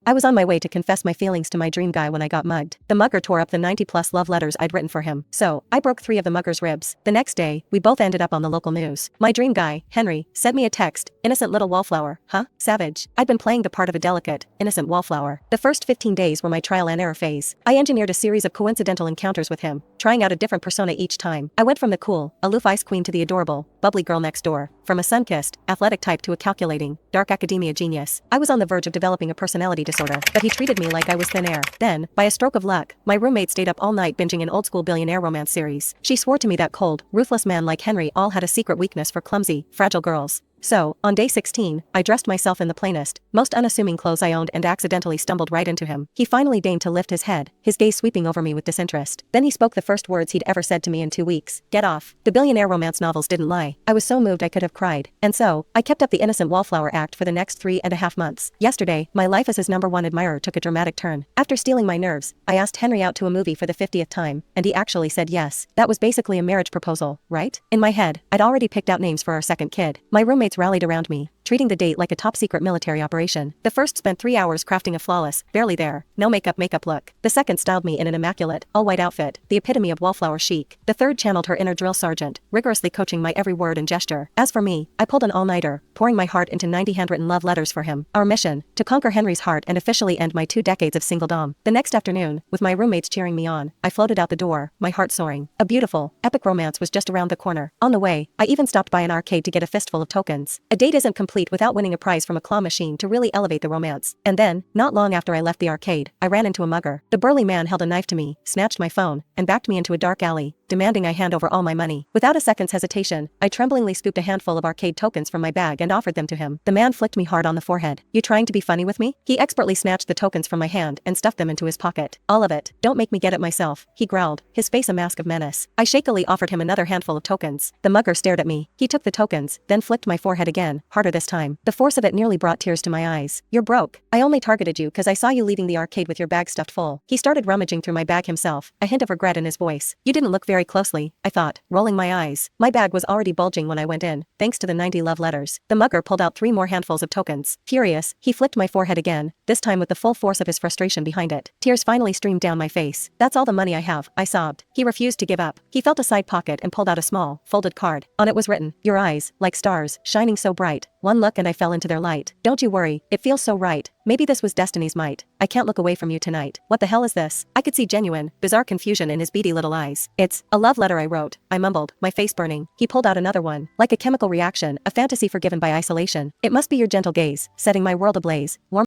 I was on my way to confess my feelings to my dream guy when I got mugged. The mugger tore up the 90+ love letters I'd written for him, so I broke 3 of the mugger's ribs. The next day, we both ended up on the local news. My dream guy, Henry, sent me a text, "Innocent little wallflower, huh? Savage." I'd been playing the part of a delicate, innocent wallflower. The first 15 days were my trial and error phase. I engineered a series of coincidental encounters with him, trying out a different persona each time. I went from the cool, aloof ice queen to the adorable, bubbly girl next door, from a sun-kissed, athletic type to a calculating, dark academia genius. I was on the verge of developing a personality disorder, but he treated me like I was thin air. Then, by a stroke of luck, my roommate stayed up all night binging an old-school billionaire romance series. She swore to me that cold, ruthless man like Henry all had a secret weakness for clumsy, fragile girls. So, on day 16, I dressed myself in the plainest, most unassuming clothes I owned and accidentally stumbled right into him. He finally deigned to lift his head, his gaze sweeping over me with disinterest. Then he spoke the first words he'd ever said to me in 2 weeks. "Get off." The billionaire romance novels didn't lie. I was so moved I could have cried. And so, I kept up the innocent wallflower act for the next 3.5 months. Yesterday, my life as his #1 admirer took a dramatic turn. After stealing my nerves, I asked Henry out to a movie for the 50th time, and he actually said yes. That was basically a marriage proposal, right? In my head, I'd already picked out names for our second kid. My roommates rallied around me, treating the date like a top-secret military operation. The first spent 3 hours crafting a flawless, barely there, no makeup look. The second styled me in an immaculate, all-white outfit, the epitome of wallflower chic. The third channeled her inner drill sergeant, rigorously coaching my every word and gesture. As for me, I pulled an all-nighter, pouring my heart into 90 handwritten love letters for him. Our mission, to conquer Henry's heart and officially end my 2 decades of singledom. The next afternoon, with my roommates cheering me on, I floated out the door, my heart soaring. A beautiful, epic romance was just around the corner. On the way, I even stopped by an arcade to get a fistful of tokens. A date isn't complete without winning a prize from a claw machine to really elevate the romance. And then, not long after I left the arcade, I ran into a mugger. The burly man held a knife to me, snatched my phone, and backed me into a dark alley, demanding I hand over all my money. Without a second's hesitation, I tremblingly scooped a handful of arcade tokens from my bag and offered them to him. The man flicked me hard on the forehead. "You trying to be funny with me?" He expertly snatched the tokens from my hand and stuffed them into his pocket. "All of it. Don't make me get it myself," he growled, his face a mask of menace. I shakily offered him another handful of tokens. The mugger stared at me. He took the tokens, then flicked my forehead again, harder this time. The force of it nearly brought tears to my eyes. "You're broke. I only targeted you because I saw you leaving the arcade with your bag stuffed full." He started rummaging through my bag himself, a hint of regret in his voice. "You didn't look very closely," I thought, rolling my eyes. My bag was already bulging when I went in, thanks to the 90 love letters. The mugger pulled out 3 more handfuls of tokens. Furious, he flicked my forehead again, this time with the full force of his frustration behind it. Tears finally streamed down my face. "That's all the money I have," I sobbed. He refused to give up. He felt a side pocket and pulled out a small, folded card. On it was written, "Your eyes, like stars, shining so bright. One look and I fell into their light. Don't you worry, it feels so right. Maybe this was destiny's might. I can't look away from you tonight." What the hell is this? I could see genuine, bizarre confusion in his beady little eyes. "It's a love letter I wrote," I mumbled, my face burning. He pulled out another one. "Like a chemical reaction, a fantasy forgiven by isolation. It must be your gentle gaze, setting my world ablaze. Warm